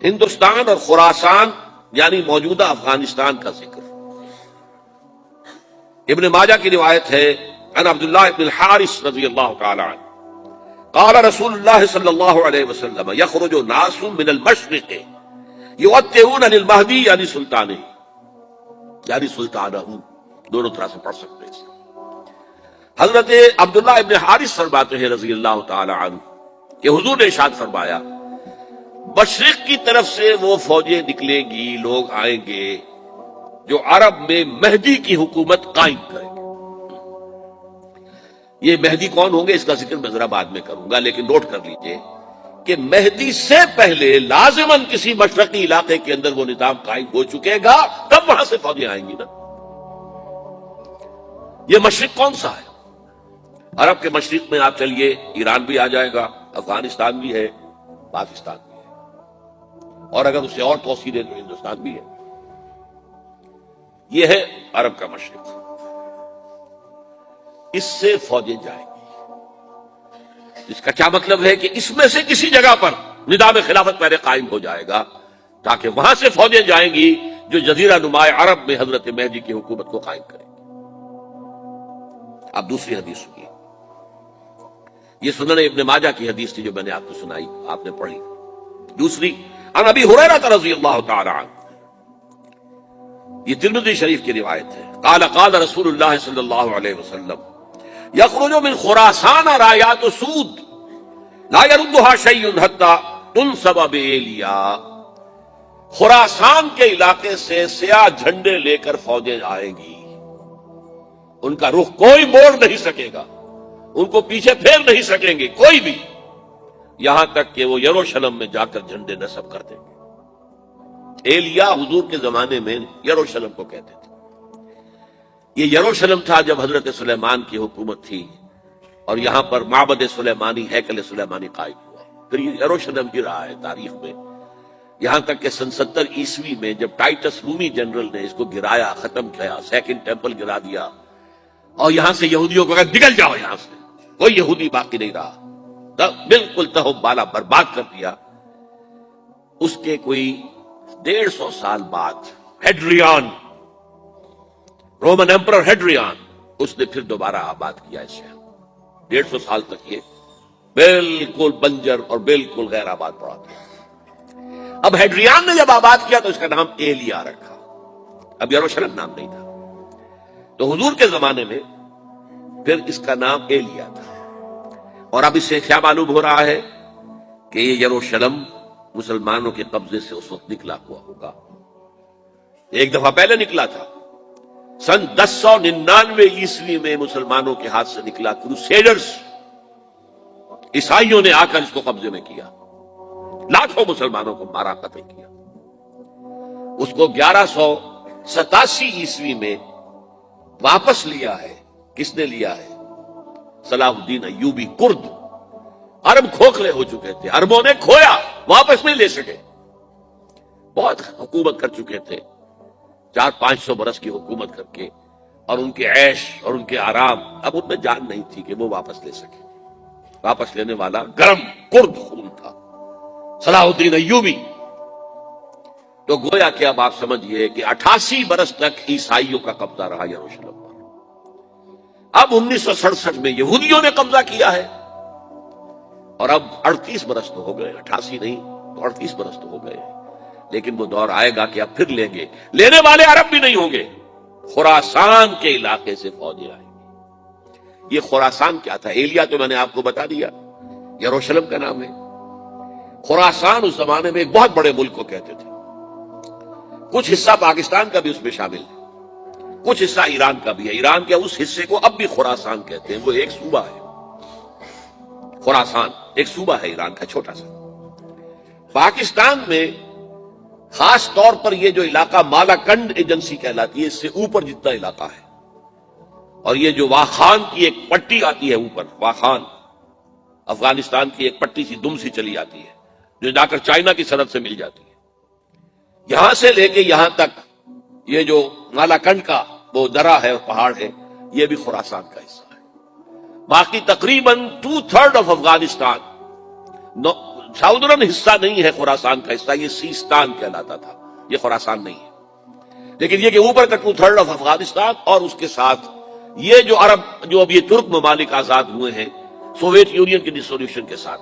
ہندوستان اور خراسان یعنی موجودہ افغانستان کا ذکر۔ ابن ماجہ کی روایت ہے عن عبداللہ ابن الحارث رضی اللہ تعالی عنہ قال رسول اللہ صلی اللہ علیہ وسلم یخرج ناس من المشرق یؤتئون للمہدی یعنی سلطانہ، یعنی سلطانہ، دونوں طرح سے پڑھ سکتے ہیں۔ حضرت عبداللہ ابن حارث فرماتے ہیں رضی اللہ تعالی عنہ کہ حضور نے ارشاد فرمایا مشرق کی طرف سے وہ فوجیں نکلیں گی، لوگ آئیں گے جو عرب میں مہدی کی حکومت قائم کریں گے۔ یہ مہدی کون ہوں گے اس کا ذکر میں ذرا بعد میں کروں گا، لیکن نوٹ کر لیجئے کہ مہدی سے پہلے لازماً کسی مشرقی علاقے کے اندر وہ نظام قائم ہو چکے گا، تب وہاں سے فوجیں آئیں گی نا۔ یہ مشرق کون سا ہے؟ عرب کے مشرق میں آپ چلیے، ایران بھی آ جائے گا، افغانستان بھی ہے، پاکستان بھی ہے، اور اگر اسے اور توسیع دے تو ہندوستان بھی ہے۔ یہ ہے عرب کا مشرق، اس سے فوجیں جائیں گی۔ اس کا کیا مطلب ہے کہ اس میں سے کسی جگہ پر نظام خلافت پہلے قائم ہو جائے گا تاکہ وہاں سے فوجیں جائیں گی جو جزیرہ نماء عرب میں حضرت مہدی کی حکومت کو قائم کریں گی۔ اب دوسری حدیث سنیے، یہ سنن ابن ماجہ کی حدیث تھی جو میں نے آپ کو سنائی، آپ نے پڑھی۔ دوسری عن ابی ہریرہ رضی اللہ تعالی عنہ، یہ ترمذی شریف کی روایت ہے، قال قال رسول اللہ صلی اللہ علیہ وسلم یخرج من خراسان رایات سود لا يردها شیء حتی تنصب بایلیا، خراسان کے علاقے سے سیاہ جھنڈے لے کر فوجیں آئیں گی، ان کا رخ کوئی موڑ نہیں سکے گا، ان کو پیچھے پھیر نہیں سکیں گے کوئی بھی، یہاں تک کہ وہ یروشلم میں جا کر جھنڈے نصب کر دیں گے۔ ایلیا حضور کے زمانے میں یروشلم کو کہتے تھے۔ یہ یروشلم تھا جب حضرت سلیمان کی حکومت تھی اور یہاں پر معبد سلیمانی، ہیکل سلیمانی قائم ہوا، پھر یہ یروشلم ہی رہا ہے تاریخ میں، یہاں تک کہ سن 70 عیسوی میں جب ٹائٹس رومی جنرل نے اس کو گرایا، ختم کیا، سیکنڈ ٹیمپل گرا دیا، اور یہاں سے یہودیوں کو کہا نکل جاؤ یہاں سے، کوئی یہودی باقی نہیں رہا، بالکل تہم بالا برباد کر دیا۔ اس کے کوئی 150 سال بعد ہیڈریان، رومن ایمپرر ہیڈریان، اس نے پھر دوبارہ آباد کیا اس شہر۔ 150 سال تک یہ بالکل بنجر اور بالکل غیر آباد پڑا تھا۔ اب ہیڈریان نے جب آباد کیا تو اس کا نام ایلیا رکھا، اب یروشلم نام نہیں تھا، تو حضور کے زمانے میں پھر اس کا نام ایلیا تھا۔ اور اب اس سے کیا معلوم ہو رہا ہے کہ یہ یروشلم مسلمانوں کے قبضے سے اس وقت نکلا ہوا ہوگا، ایک دفعہ پہلے نکلا تھا، سن 1099 عیسوی میں مسلمانوں کے ہاتھ سے نکلا، کروسیڈرز، عیسائیوں نے آ کر اس کو قبضے میں کیا، لاکھوں مسلمانوں کو مارا، قتل کیا۔ اس کو 1187 عیسوی میں واپس لیا ہے۔ کس نے لیا ہے؟ صلاح الدین ایوبی، کرد، عرب کھوکھلے ہو چکے تھے، عربوں نے کھویا، واپس نہیں لے سکے، بہت حکومت کر چکے تھے، 400-500 برس کی حکومت کر کے، اور ان کے عیش اور ان کے آرام، اب ان میں جان نہیں تھی کہ وہ واپس لے سکے۔ واپس لینے والا گرم کرد خون تھا، صلاح الدین ایوبی۔ تو گویا کہ اب آپ سمجھئے کہ 88 برس تک عیسائیوں کا قبضہ رہا یروشلم پر۔ اب 1967 میں یہودیوں نے قبضہ کیا ہے، اور اب 38 برس تو ہو گئے، 88 نہیں تو 38 برس تو ہو گئے، لیکن وہ دور آئے گا کہ اب پھر لیں گے، لینے والے عرب بھی نہیں ہوں گے، خراسان کے علاقے سے فوجیں آئیں گی۔ یہ خراسان کیا تھا؟ ایلیا تو میں نے آپ کو بتا دیا، یروشلم کا نام ہے۔ خراسان اس زمانے میں ایک بہت بڑے ملک کو کہتے تھے، کچھ حصہ پاکستان کا بھی اس میں شامل ہے، کچھ حصہ ایران کا بھی ہے، ایران کے اس حصے کو اب بھی خراسان کہتے ہیں، وہ ایک صوبہ ہے، خراسان ایک صوبہ ہے ایران کا چھوٹا سا۔ پاکستان میں خاص طور پر یہ جو علاقہ مالاکنڈ ایجنسی کہلاتی ہے، اس سے اوپر جتنا علاقہ ہے، اور یہ جو واخان کی ایک پٹی آتی ہے اوپر، واخان افغانستان کی ایک پٹی سی دم سی چلی آتی ہے جو جا کر چائنا کی سرحد سے مل جاتی ہے، یہاں سے لے کے یہاں تک یہ جو مالاکنڈ کا وہ درہ ہے اور پہاڑ ہے، یہ بھی خراسان کا حصہ ہے۔ باقی تقریباً 2/3 آف افغانستان، شاودرن حصہ نہیں ہے خراسان کا حصہ، یہ سیستان کہلاتا تھا، یہ خراسان نہیں ہے، لیکن یہ کہ اوپر کا 2/3 آف افغانستان اور اس کے ساتھ یہ جو عرب جو اب یہ ترک ممالک آزاد ہوئے ہیں سوویت یونین کی ڈسولوشن کے ساتھ